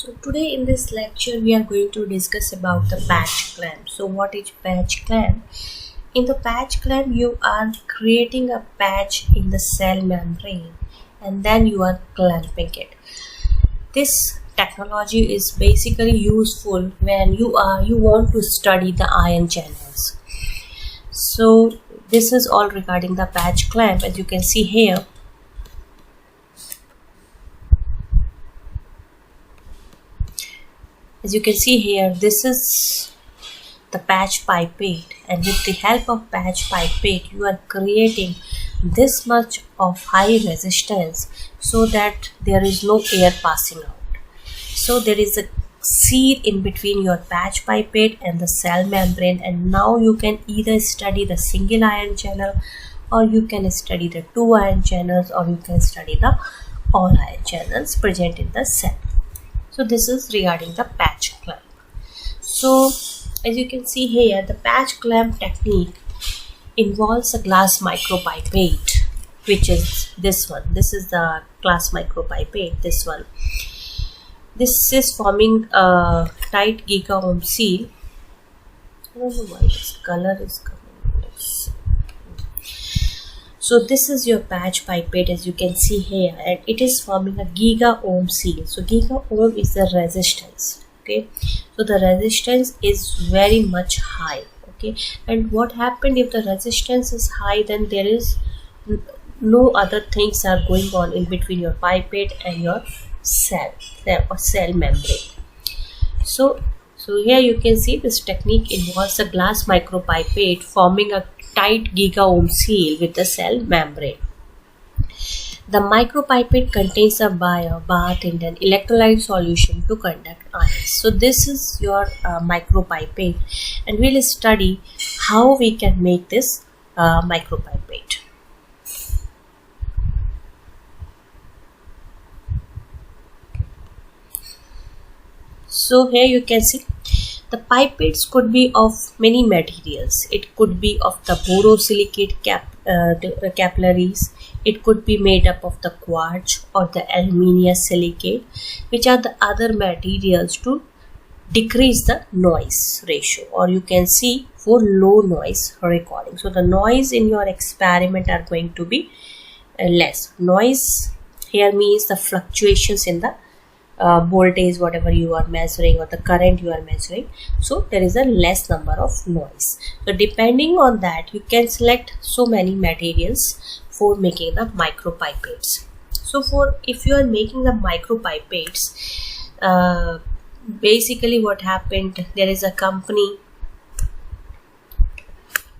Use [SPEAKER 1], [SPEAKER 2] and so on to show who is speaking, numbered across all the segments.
[SPEAKER 1] So today in this lecture we are going to discuss about the patch clamp. So what is patch clamp? In the patch clamp you are creating a patch in the cell membrane and then you are clamping it. This technology is basically useful when you want to study the ion channels. So this is all regarding the patch clamp. As you can see here, this is the patch pipette, and with the help of patch pipette you are creating this much of high resistance so that there is no air passing out. So there is a seal in between your patch pipette and the cell membrane, and now you can either study the single ion channel, or you can study the two ion channels, or you can study the all ion channels present in the cell. So this is regarding the patch clamp. So as you can see here, the patch clamp technique involves a glass micropipette, which is this one. This is the glass micropipette, this one. This is forming a tight giga ohm seal. I don't know why this color is coming. So this is your patch pipette, as you can see here, and it is forming a giga ohm seal. So giga ohm is the resistance. Okay, so the resistance is very much high. Okay, and what happened if the resistance is high? Then there is no other things are going on in between your pipette and your cell membrane. So here you can see this technique involves a glass micropipette forming a tight giga ohm seal with the cell membrane. The micropipette contains a bath in an electrolyte solution to conduct ions. So this is your micropipette, and we'll study how we can make this micropipette. So here you can see the pipettes could be of many materials. It could be of the borosilicate capillaries. It could be made up of the quartz or the aluminium silicate, which are the other materials to decrease the noise ratio, or you can see for low noise recording. So the noise in your experiment are going to be less. Noise here means the fluctuations in the voltage, whatever you are measuring, or the current you are measuring. So there is a less number of noise. So depending on that, you can select so many materials for making the micropipettes. So if you are making the micropipettes, basically what happened, there is a company,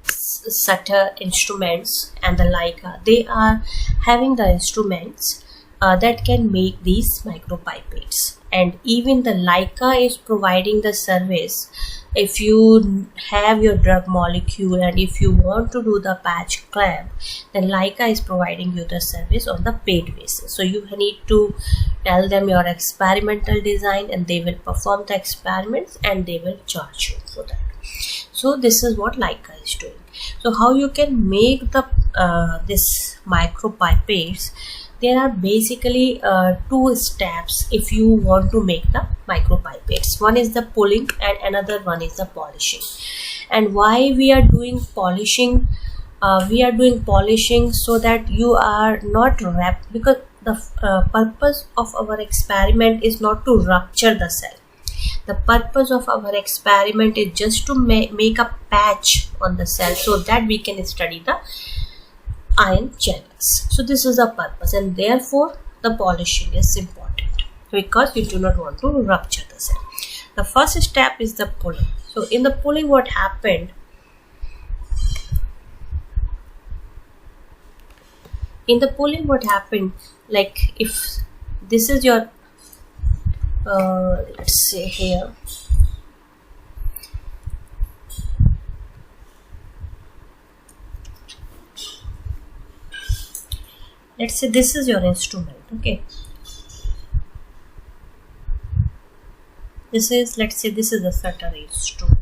[SPEAKER 1] Sutter Instruments and the Leica. They are having the instruments that can make these micropipettes, and even the Leica is providing the service. If you have your drug molecule and if you want to do the patch clamp, then Leica is providing you the service on the paid basis. So you need to tell them your experimental design, and they will perform the experiments and they will charge you for that. So this is what Leica is doing. So how you can make the this micropipettes? There are basically two steps if you want to make the micropipettes. One is the pulling and another one is the polishing. And why we are doing polishing? We are doing polishing so that you are not wrapped, because the purpose of our experiment is not to rupture the cell. The purpose of our experiment is just to make a patch on the cell so that we can study the ion channels. So this is the purpose, and therefore the polishing is important, because you do not want to rupture the cell. The first step is the pulling. So in the pulling, what happened? Like if this is your let's say here, let's say this is your instrument. Okay, let's say this is a Sutter instrument,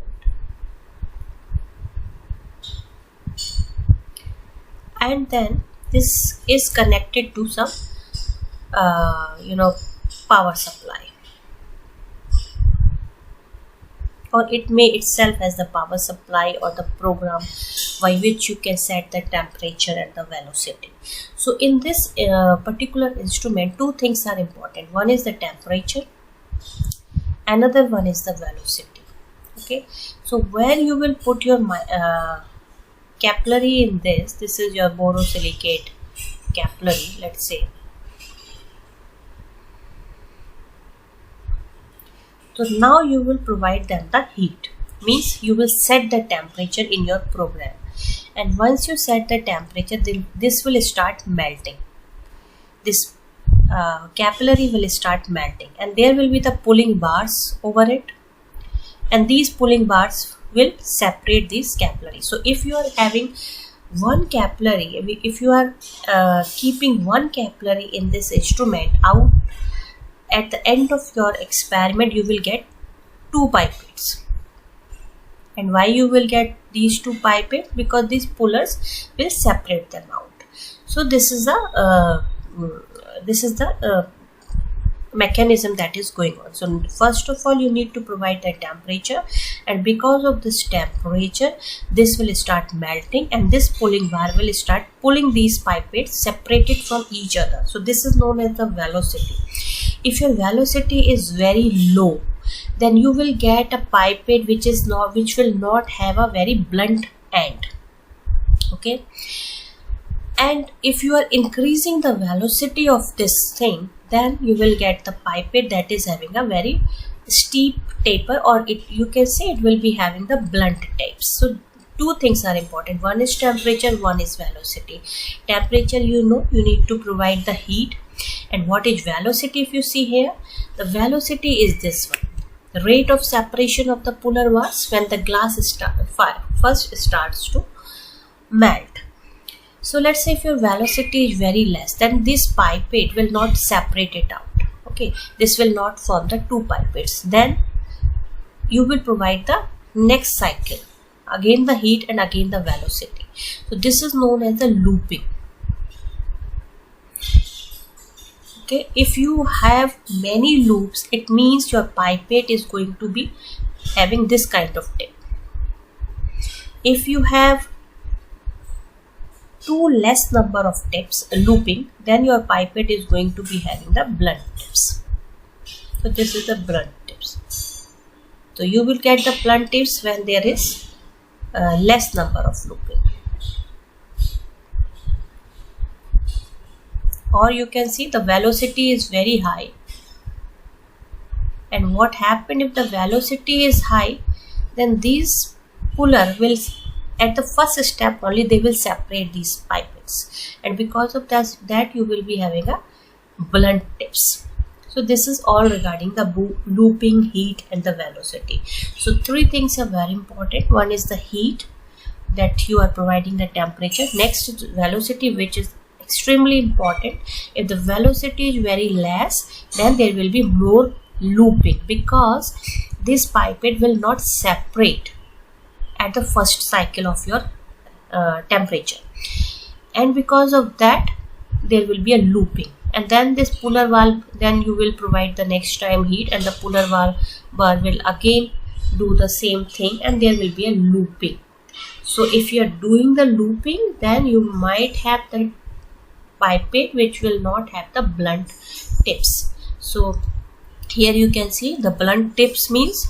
[SPEAKER 1] and then this is connected to some power supply. or it may itself has the power supply or the program by which you can set the temperature and the velocity. So in this particular instrument, two things are important. One is the temperature, another one is the velocity. Okay, so where you will put your capillary in this is your borosilicate capillary, let's say. So now you will provide them the heat, means you will set the temperature in your program, and once you set the temperature, then this will start melting. This capillary will start melting, and there will be the pulling bars over it, and these pulling bars will separate these capillaries. So if you are having one capillary, if you are keeping one capillary in this instrument out, at the end of your experiment you will get two pipettes. And why you will get these two pipettes? Because these pullers will separate them out. So this is the mechanism that is going on. So first of all, you need to provide the temperature, and because of this temperature, this will start melting, and this pulling bar will start pulling these pipettes separated from each other. So this is known as the velocity. If your velocity is very low, then you will get a pipette which will not have a very blunt end. Okay, and if you are increasing the velocity of this thing, then you will get the pipette that is having a very steep taper, or you can say it will be having the blunt tips. So two things are important. One is temperature, one is velocity. Temperature, you need to provide the heat. And what is velocity? If you see here, the velocity is this one, the rate of separation of the puller bars when the glass first starts to melt. So let's say if your velocity is very less, then this pipette will not separate it out. Okay, this will not form the two pipettes. Then you will provide the next cycle, again the heat and again the velocity. So this is known as the looping. Okay, if you have many loops, it means your pipette is going to be having this kind of tip. If you have two less number of tips looping, then your pipette is going to be having the blunt tips. So this is the blunt tips. So you will get the blunt tips when there is less number of looping. Or you can see the velocity is very high. And what happened if the velocity is high, then these puller will, at the first step only, they will separate these pipettes, and because of that you will be having a blunt tips. So this is all regarding the looping, heat and the velocity. So three things are very important. One is the heat, that you are providing the temperature. Next is velocity, which is extremely important. If the velocity is very less, then there will be more looping, because this pipette will not separate at the first cycle of your temperature, and because of that there will be a looping. And then this puller valve, then you will provide the next time heat, and the puller valve bar will again do the same thing, and there will be a looping. So if you are doing the looping, then you might have the pipette which will not have the blunt tips. So here you can see the blunt tips means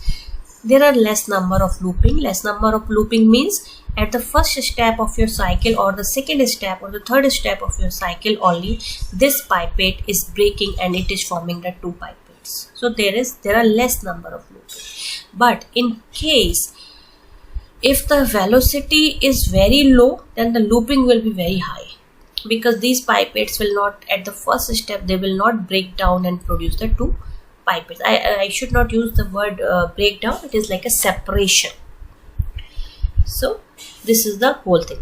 [SPEAKER 1] there are less number of looping. Less number of looping means at the first step of your cycle, or the second step, or the third step of your cycle only, this pipette is breaking and it is forming the two pipettes. So there are less number of looping. But in case if the velocity is very low, then the looping will be very high, because these pipettes will not, at the first step, they will not break down and produce the two pipettes. I should not use the word breakdown, it is like a separation. So this is the whole thing,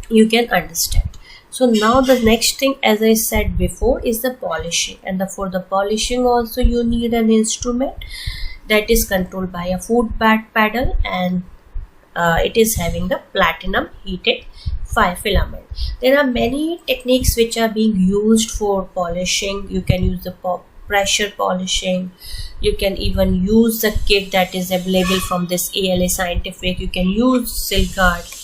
[SPEAKER 1] you can understand. So now the next thing, as I said before, is the polishing. And for the polishing also you need an instrument that is controlled by a foot pedal, and it is having the platinum heated filament. There are many techniques which are being used for polishing. You can use the pressure polishing. You can even use the kit that is available from this ALA Scientific. You can use Silkart.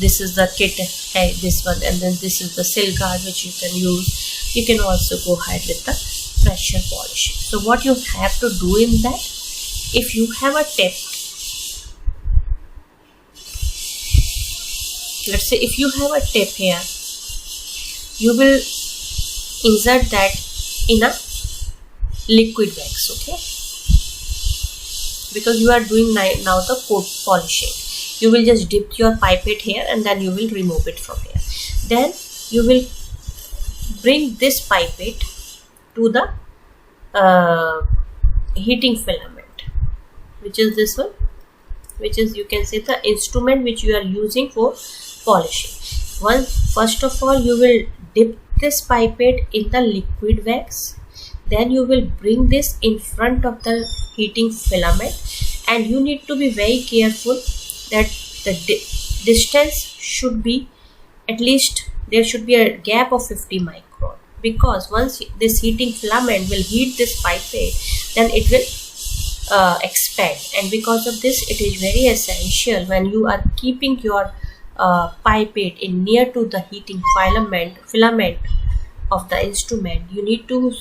[SPEAKER 1] This is the kit, hey, this one, and then this is the Silkart which you can use. You can also go ahead with the pressure polishing. So what you have to do in that, if you have a tip, let's say if you have a tip here, you will insert that in a liquid wax, okay, because you are doing now the coat polishing. You will just dip your pipette here and then you will remove it from here. Then you will bring this pipette to the heating filament, which is this one, which is, you can say, the instrument which you are using for polishing. First of all, you will dip this pipette in the liquid wax. Then you will bring this in front of the heating filament, and you need to be very careful that the distance should be, at least there should be a gap of 50 micron, because once this heating filament will heat this pipette, then it will expand. And because of this, it is very essential when you are keeping your pipette in near to the heating filament of the instrument, you need to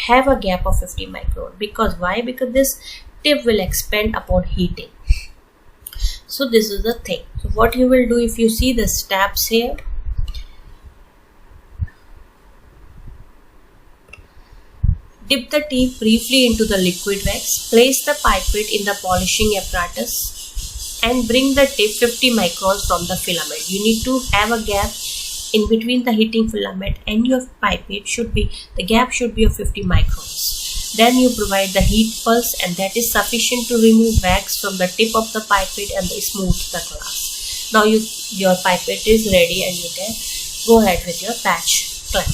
[SPEAKER 1] have a gap of 50 micron. Because why? Because this tip will expand upon heating. So this is the thing. So what you will do, if you see the steps here, dip the tip briefly into the liquid wax, place the pipette in the polishing apparatus and bring the tip 50 microns from the filament. You need to have a gap in between the heating filament and your pipette. The gap should be of 50 microns. Then you provide the heat pulse, and that is sufficient to remove wax from the tip of the pipette and smooth the glass. Now your pipette is ready, and you can go ahead with your patch clamp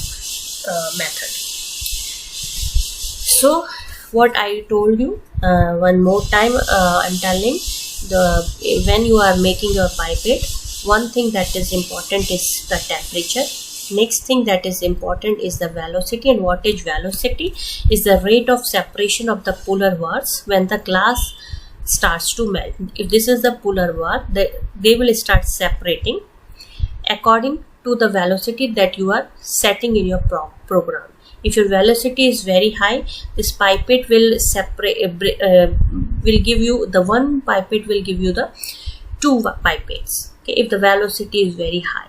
[SPEAKER 1] method. So what I told you, one more time I'm telling, when you are making your pipette, one thing that is important is the temperature. Next thing that is important is the velocity. And what is velocity? Is the rate of separation of the polar wars when the glass starts to melt. If this is the polar war, they will start separating according to the velocity that you are setting in your program. If your velocity is very high, this pipette will will give you, the one pipette will give you the two pipettes. Okay, if the velocity is very high.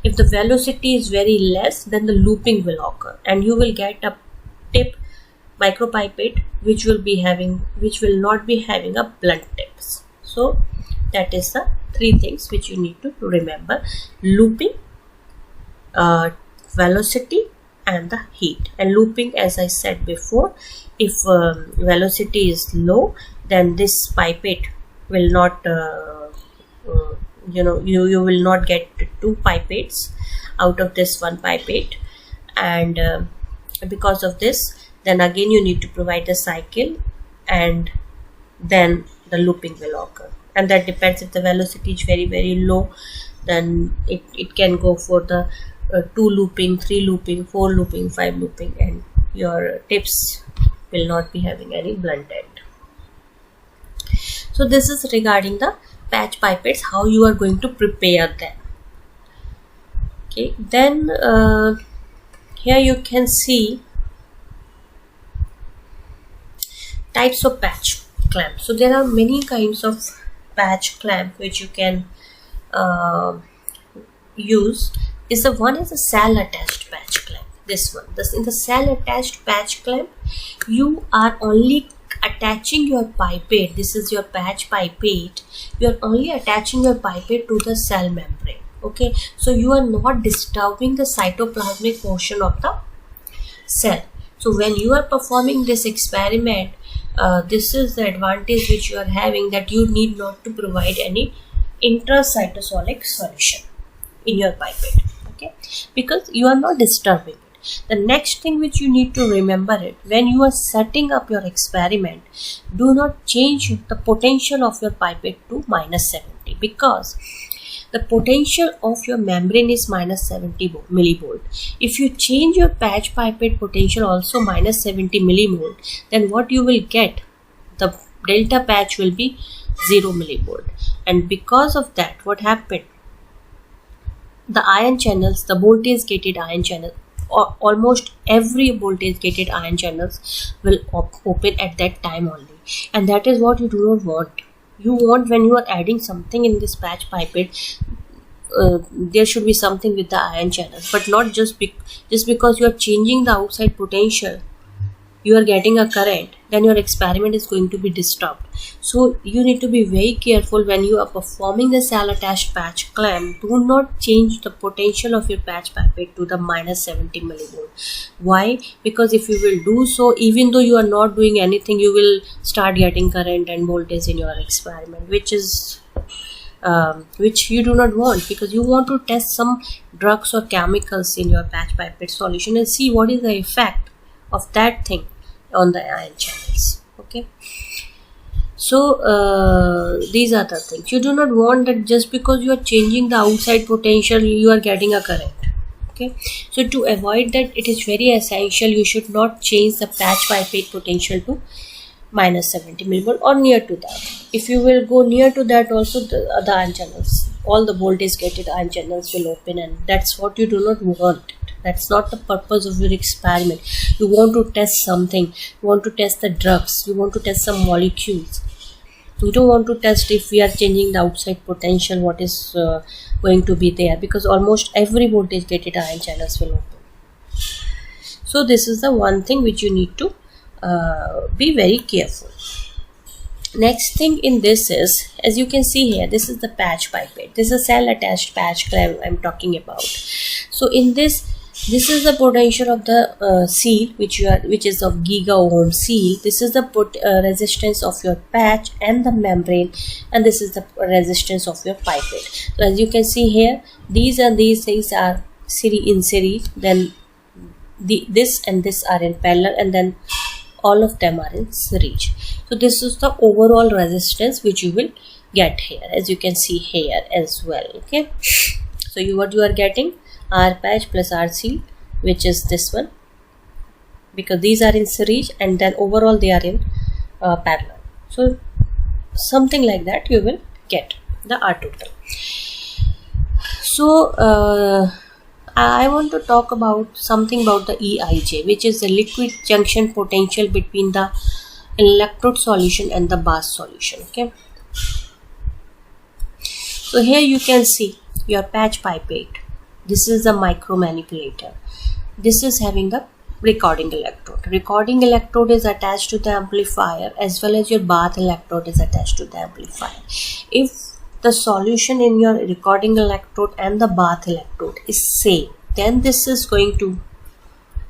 [SPEAKER 1] If the velocity is very less, then the looping will occur, and you will get a tip micropipette which will not be having a blunt tips. So that is the three things which you need to remember: looping, velocity, and the heat. And looping, as I said before, if velocity is low, then this pipette will not you will not get two pipettes out of this one pipette, and because of this, then again you need to provide a cycle, and then the looping will occur. And that depends. If the velocity is very, very low, then it can go for the 2 looping, 3 looping, 4 looping, 5 looping, and your tips will not be having any blunt end. So this is regarding the patch pipettes, how you are going to prepare them. Okay, then here you can see types of patch clamp. So there are many kinds of patch clamp which you can use. One is a cell attached patch clamp. This one, in the cell attached patch clamp, you are only attaching your pipette. This is your patch pipette. You are only attaching your pipette to the cell membrane. Okay, so you are not disturbing the cytoplasmic portion of the cell. So when you are performing this experiment, this is the advantage which you are having, that you need not to provide any intracytosolic solution in your pipette. Okay, because you are not disturbing it. The next thing which you need to remember it, when you are setting up your experiment, do not change the potential of your pipette to -70, because the potential of your membrane is minus 70 millivolt. If you change your patch pipette potential also minus 70 millivolt, then what you will get, the delta patch will be 0 millivolt. And because of that, what happened, the ion channels, the voltage gated ion channel, almost every voltage gated ion channels will open at that time only, and that is what you do not want. You want, when you are adding something in this patch pipette, there should be something with the ion channels, but not just because you are changing the outside potential, you are getting a current, then your experiment is going to be disturbed. So you need to be very careful when you are performing the cell attached patch clamp. Do not change the potential of your patch pipette to the minus 70 millivolt. Why? Because if you will do so, even though you are not doing anything, you will start getting current and voltage in your experiment, which you do not want, because you want to test some drugs or chemicals in your patch pipette solution and see what is the effect of that thing on the ion channels. Okay, so these are the things. You do not want that just because you are changing the outside potential you are getting a current. Okay, so to avoid that, it is very essential you should not change the patch pipette potential to minus 70 millivolt or near to that. If you will go near to that also, the ion channels, all the voltage gated ion channels will open, and that's what you do not want. That's not the purpose of your experiment. You want to test something, you want to test the drugs, you want to test some molecules. You don't want to test if we are changing the outside potential, what is going to be there, because almost every voltage gated ion channels will open. So this is the one thing which you need to be very careful. Next thing in this is, as you can see here, this is the patch pipette. This is a cell attached patch clamp I'm talking about. So in this is the potential of the seal, which is of giga ohm seal. This is the resistance of your patch and the membrane, and this is the resistance of your pipette. So as you can see here, these things are in series, then this and this are in parallel, and then all of them are in series. So this is the overall resistance which you will get here, as you can see here as well. Okay, so what you are getting, R patch plus R seal, which is this one, because these are in series, and then overall they are in parallel. So something like that you will get the R total. So I want to talk about something about the EIJ, which is the liquid junction potential between the electrode solution and the bath solution. Okay, so here you can see your patch pipette. This is the micro manipulator. This is having the recording electrode. Recording electrode is attached to the amplifier, as well as your bath electrode is attached to the amplifier. If the solution in your recording electrode and the bath electrode is same, then this is going to,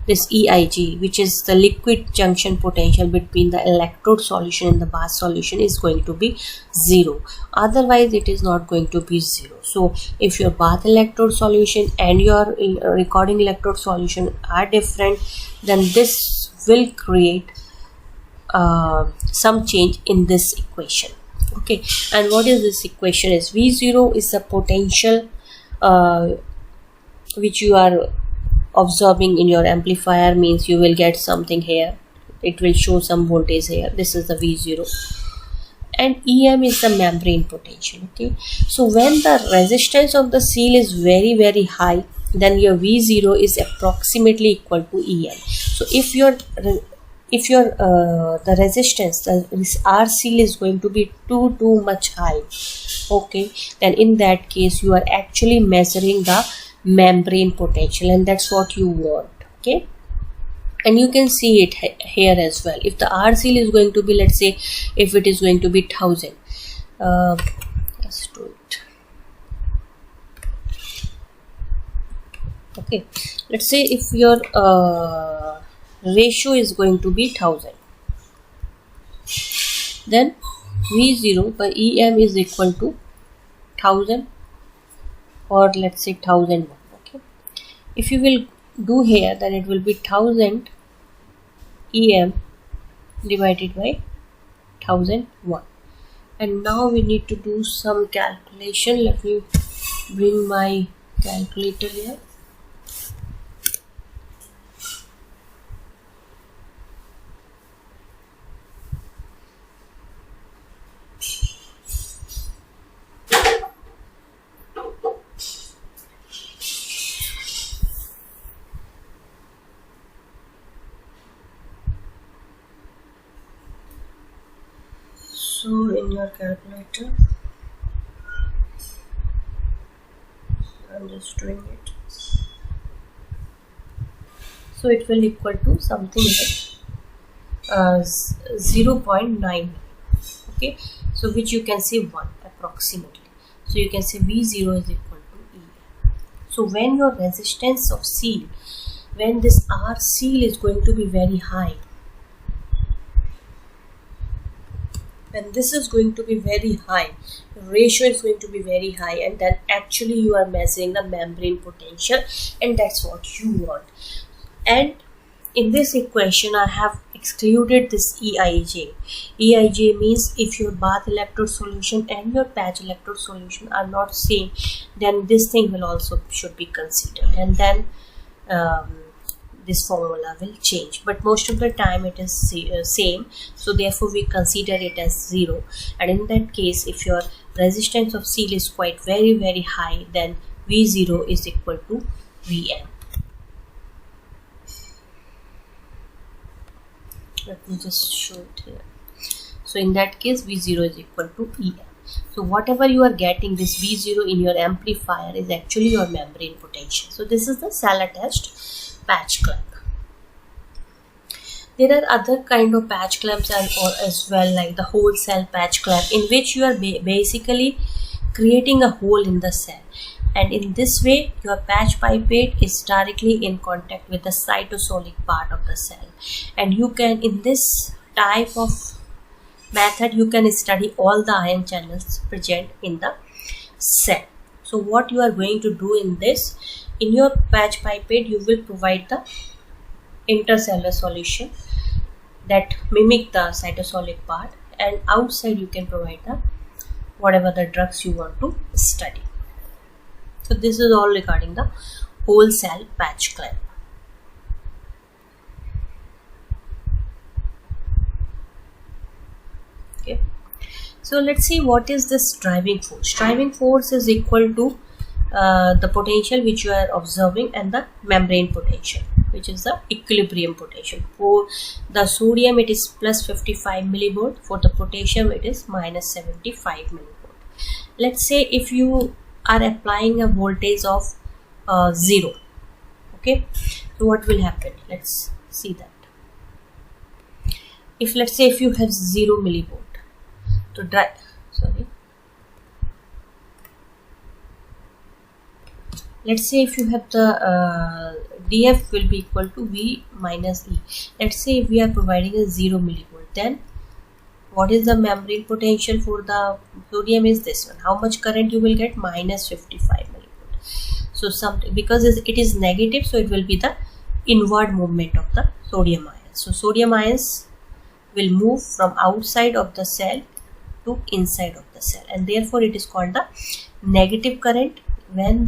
[SPEAKER 1] this EIG, which is the liquid junction potential between the electrode solution and the bath solution, is going to be 0. Otherwise it is not going to be 0. So if your bath electrode solution and your recording electrode solution are different, then this will create some change in this equation. Okay, and what is this equation is, V0 is the potential which you are observing in your amplifier, means you will get something here, it will show some voltage here, this is the V0, and EM is the membrane potential. Okay, so when the resistance of the seal is very very high, then your V0 is approximately equal to EM. So if your the resistance, this R seal is going to be too much high, okay, then in that case you are actually measuring the membrane potential, and that's what you want. Okay, and you can see it here as well. If the R seal is going to be, let's say if it is going to be 1000, let's do it. Okay, let's say if your ratio is going to be 1000, then V0 by EM is equal to 1000, or let's say 1001. Okay, if you will do here, then it will be 1000 EM divided by 1001. And now we need to do some calculation. Let me bring my calculator here. So in your calculator, I'm just doing it. So it will equal to something like 0.9. Okay, so which you can say 1 approximately. So you can say V0 is equal to EM. So when your resistance of seal, when this R seal is going to be very high, when this is going to be very high, the ratio is going to be very high, and then actually you are measuring the membrane potential, and that's what you want. And in this equation I have excluded this EIJ. EIJ means if your bath electrode solution and your patch electrode solution are not same, then this thing will also should be considered, and then this formula will change, but most of the time it is same, so therefore we consider it as 0. And in that case, if your resistance of seal is quite very high, then V0 is equal to Vm. Let me just show it here. So in that case, V0 is equal to Em. So whatever you are getting, this V0 in your amplifier is actually your membrane potential. So this is the cell attached patch clamp. There are other kind of patch clamps as well, like the whole cell patch clamp, in which you are basically creating a hole in the cell, and in this way your patch pipette is directly in contact with the cytosolic part of the cell. And you can, in this type of method, you can study all the ion channels present in the cell. So what you are going to do in this, in your patch pipette you will provide the intercellular solution that mimic the cytosolic part, and outside you can provide the whatever the drugs you want to study. So this is all regarding the whole cell patch clamp. Okay, so let's see what is this driving force. Driving force is equal to the potential which you are observing and the membrane potential, which is the equilibrium potential. For the sodium it is plus 55 millivolt, for the potassium it is minus 75 millivolt. Let's say if you are applying a voltage of 0, okay, so what will happen? Let's see that. If let's say if you have 0 millivolt to drive, let's say if you have the dF will be equal to V minus E. Let's say if we are providing a 0 millivolt, then what is the membrane potential for the sodium is this one. How much current you will get? Minus 55 millivolt. So because it is negative, so it will be the inward movement of the sodium ions. So sodium ions will move from outside of the cell to inside of the cell, and therefore it is called the negative current. When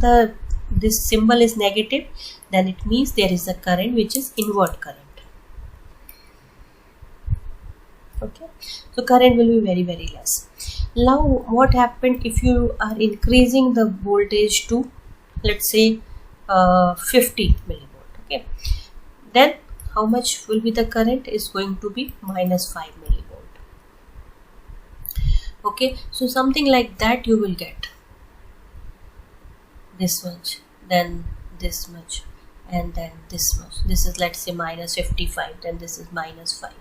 [SPEAKER 1] this symbol is negative, then it means there is a current which is inward current. Okay, so current will be very less. Now what happened if you are increasing the voltage to, let's say 50 millivolt, okay, then how much will be the current? Is going to be minus 5 millivolt. Okay, so something like that you will get this much, then this much, and then this much. This is, let's say, minus 55, then this is minus 5,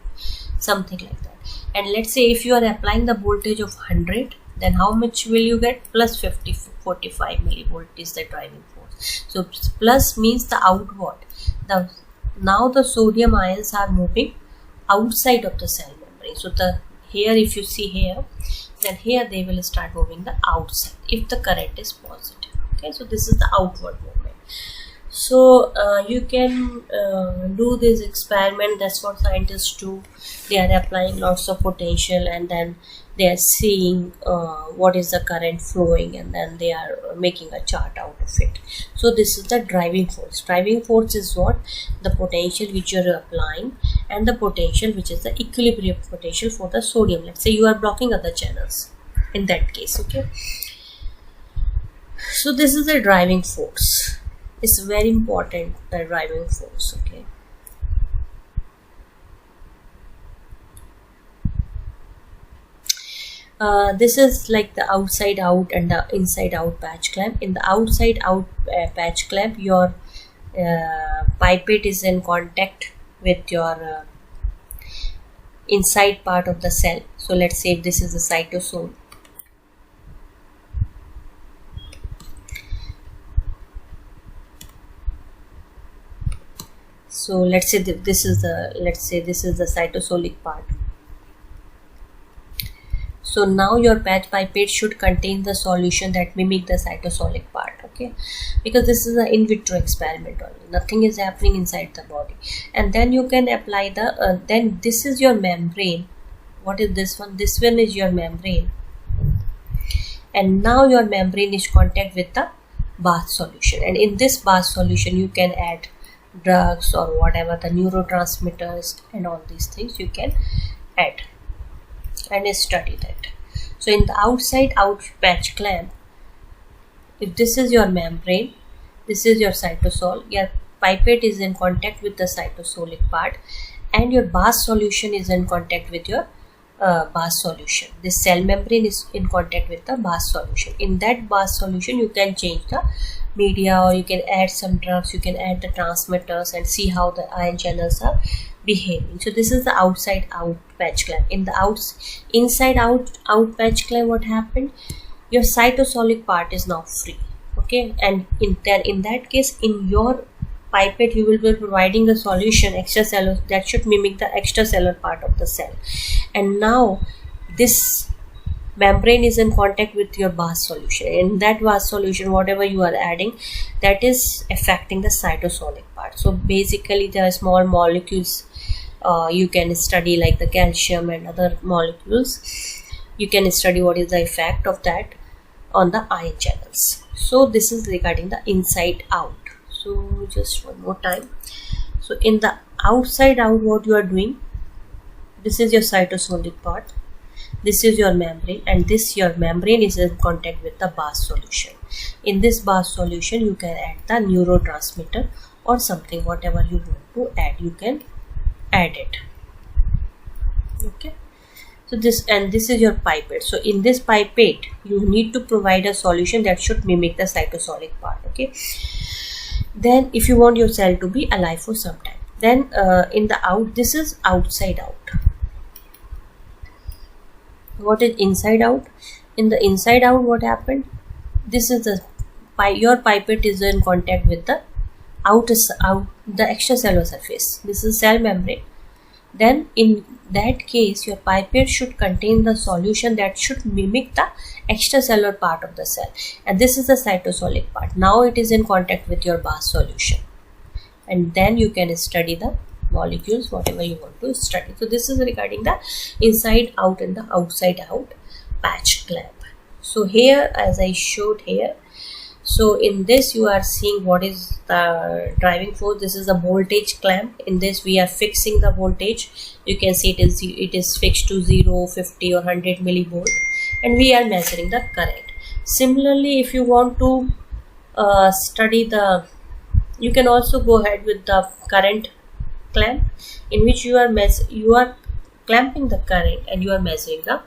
[SPEAKER 1] something like that. And let's say if you are applying the voltage of 100, then how much will you get? Plus 45 millivolt is the driving force. So plus means the outward. Now the sodium ions are moving outside of the cell membrane. So here if you see here, then here they will start moving the outside if the current is positive. Okay, so this is the outward movement. So you can do this experiment. That's what scientists do. They are applying lots of potential, and then they are seeing what is the current flowing, and then they are making a chart out of it. So this is the driving force. Driving force is what? The potential which you are applying, and the potential which is the equilibrium potential for the sodium. Let's say you are blocking other channels in that case. Okay, so this is the driving force. It's very important, the driving force. Okay, this is like the outside out and the inside out patch clamp. In the outside out patch clamp, your pipette is in contact with your inside part of the cell. So let's say this is the cytosol. So let's say this is the cytosolic part. So now your patch pipette should contain the solution that mimic the cytosolic part. Okay, because this is an in vitro experiment only. Nothing is happening inside the body. And then you can apply the then this is your membrane. What is this one? This one is your membrane. And now your membrane is contact with the bath solution. And in this bath solution you can add drugs or whatever, the neurotransmitters and all these things you can add and study that. So in the outside out patch clamp, if this is your membrane, this is your cytosol, your pipette is in contact with the cytosolic part, and your bath solution is in contact with your bath solution. This cell membrane is in contact with the bath solution. In that bath solution you can change the media, or you can add some drugs, you can add the transmitters and see how the ion channels are behaving. So this is the outside out patch clamp. In the inside out patch clamp, what happened? Your cytosolic part is now free. Okay, and in that case, in your pipette you will be providing a solution extracellular that should mimic the extracellular part of the cell. And now this membrane is in contact with your bath solution. In that bath solution, whatever you are adding, that is affecting the cytosolic part. So basically there are small molecules you can study, like the calcium and other molecules. You can study what is the effect of that on the ion channels. So this is regarding the inside out. So just one more time. So in the outside out, what you are doing, this is your cytosolic part, this is your membrane, and this your membrane is in contact with the bath solution. In this bath solution you can add the neurotransmitter or something, whatever you want to add, you can add it. Okay, so this is your pipette. So in this pipette you need to provide a solution that should mimic the cytosolic part. Okay, then if you want your cell to be alive for some time, then in the out, this is outside out. What is inside out? In the inside out, what happened? This is the your pipette is in contact with the the extracellular surface. This is cell membrane. Then in that case, your pipette should contain the solution that should mimic the extracellular part of the cell, and this is the cytosolic part. Now it is in contact with your bath solution, and then you can study the molecules, whatever you want to study. So this is regarding the inside out and the outside out patch clamp. So here, as I showed here, so in this you are seeing what is the driving force. This is a voltage clamp. In this we are fixing the voltage. You can see it is fixed to 0, 50 or 100 millivolt, and we are measuring the current. Similarly, if you want to study the, you can also go ahead with the current clamp, in which you are clamping the current and you are measuring the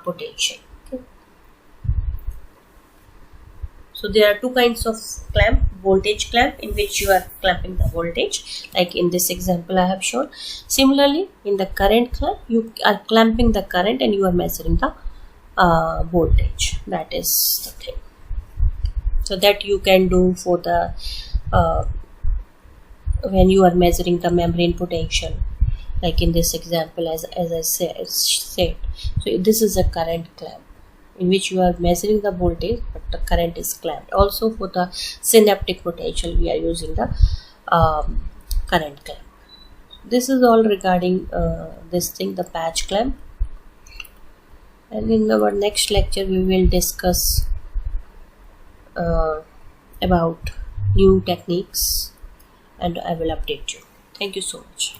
[SPEAKER 1] potential. Okay. So there are two kinds of clamp: voltage clamp, in which you are clamping the voltage, like in this example I have shown. Similarly, in the current clamp, you are clamping the current and you are measuring the voltage. That is the thing. So that you can do for the when you are measuring the membrane potential, like in this example, as I said. So this is a current clamp. in which you are measuring the voltage but the current is clamped. Also for the synaptic potential we are using the current clamp. This is all regarding this thing, the patch clamp. And in our next lecture we will discuss about new techniques and I will update you. Thank you so much.